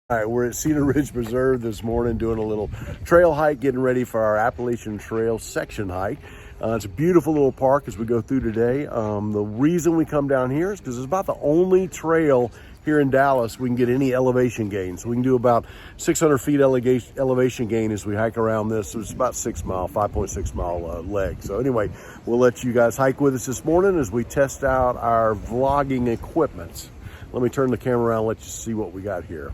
All right, we're at Cedar Ridge Preserve this morning doing a little trail hike, getting ready for our Appalachian Trail section hike. It's a beautiful little park as we go through today. The reason we come down here is because it's about the only trail here in Dallas we can get any elevation gain. So we can do about 600 feet elevation gain as we hike around this. So it's about 6 mile, 5.6 mile leg. So anyway, we'll let you guys hike with us this morning as we test out our vlogging equipment. Let me turn the camera around and let you see what we got here.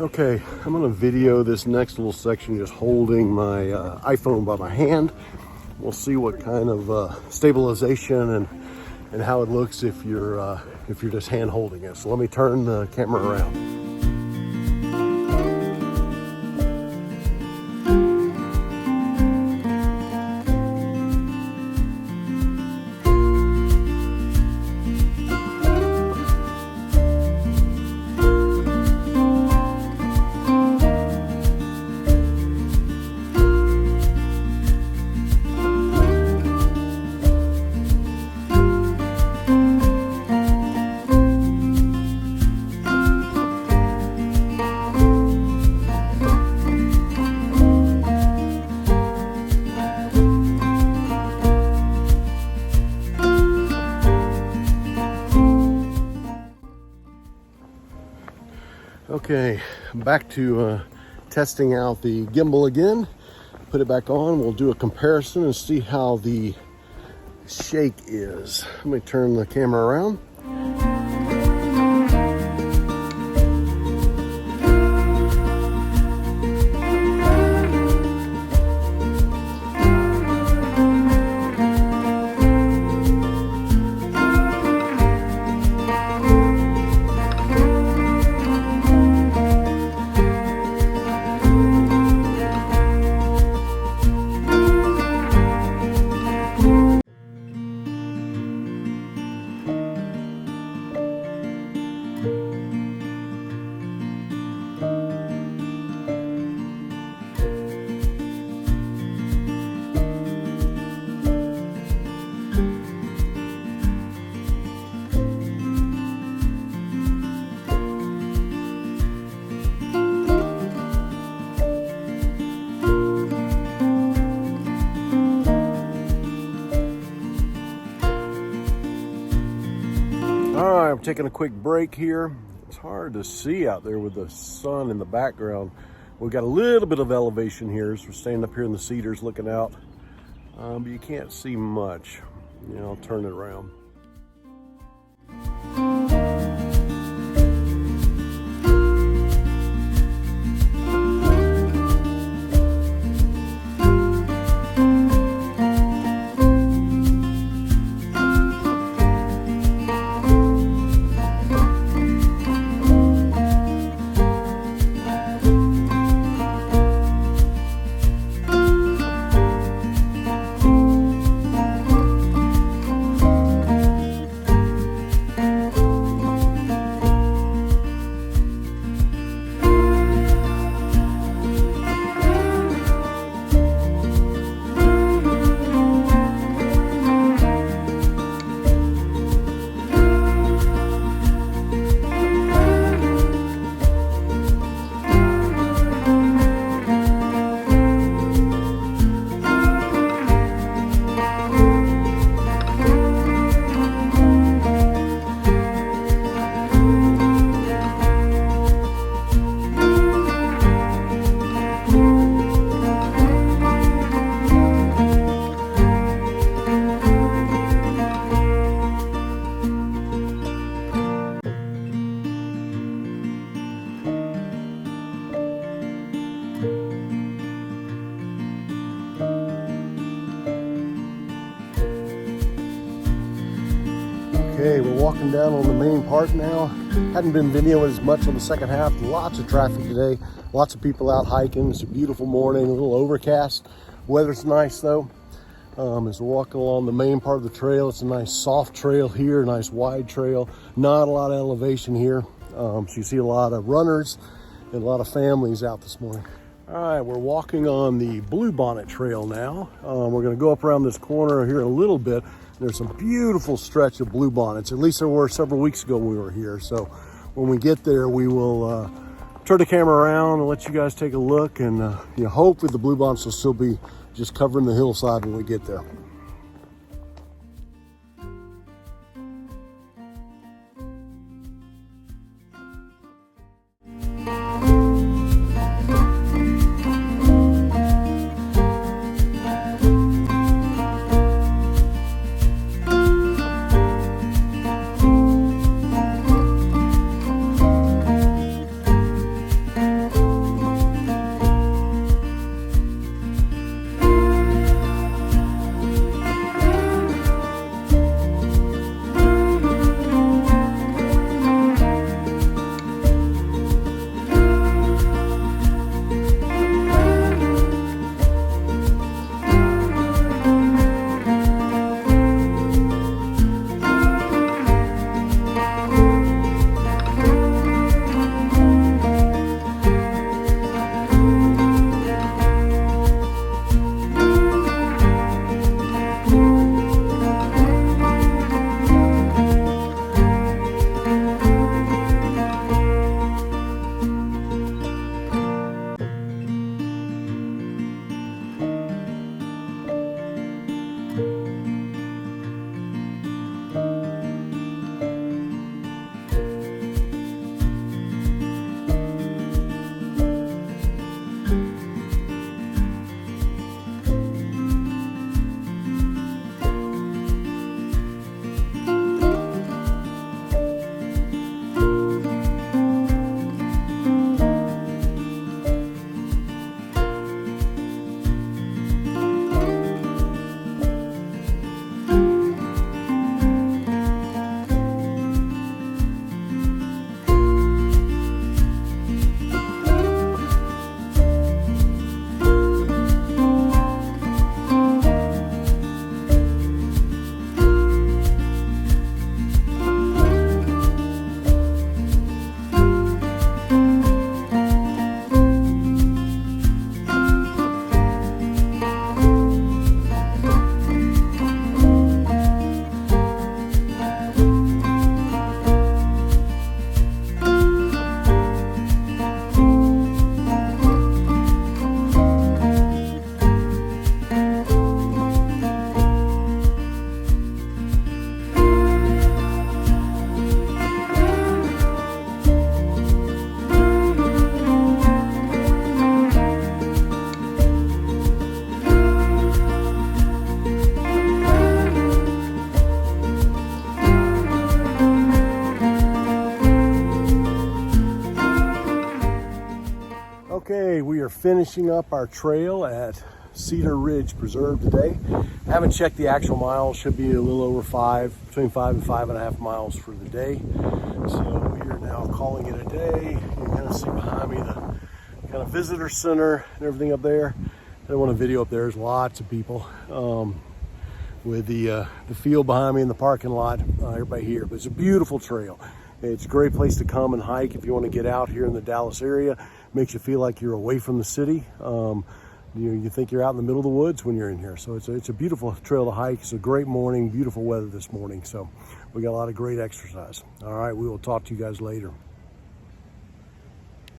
Okay, I'm gonna video this next little section just holding my iPhone by my hand. We'll see what kind of stabilization and how it looks if you're just hand holding it. So let me turn the camera around. Okay, back to testing out the gimbal again. Put it back on. We'll do a comparison and see how the shake is. Let me turn the camera around. All right, I'm taking a quick break here. It's hard to see out there with the sun in the background. We've got a little bit of elevation here as we're standing up here in the cedars looking out, but you can't see much. You know, I'll turn it around. Okay, we're walking down on the main part now. Hadn't been videoing as much on the second half. Lots of traffic today. Lots of people out hiking. It's a beautiful morning, a little overcast. Weather's nice though. As we're walking along the main part of the trail, it's a nice soft trail here, nice wide trail. Not a lot of elevation here. So you see a lot of runners and a lot of families out this morning. All right, we're walking on the Bluebonnet Trail now. We're gonna go up around this corner here in a little bit. There's some beautiful stretch of bluebonnets. At least there were several weeks ago when we were here. So when we get there, we will turn the camera around and let you guys take a look. And hopefully the bluebonnets will still be just covering the hillside when we get there. finishing up our trail at Cedar Ridge Preserve today. I haven't checked the actual miles, should be a little over between 5 and 5.5 miles for the day. So we are now calling it a day. You can kind of see behind me the kind of visitor center and everything up there. I don't want a video up there. There's lots of people with the field behind me in the parking lot. Everybody here, but it's a beautiful trail. It's a great place to come and hike if you want to get out here in the Dallas area. Makes you feel like you're away from the city. You think you're out in the middle of the woods when you're in here. So it's a beautiful trail to hike. It's a great morning, beautiful weather this morning. So we got a lot of great exercise. All right, we will talk to you guys later.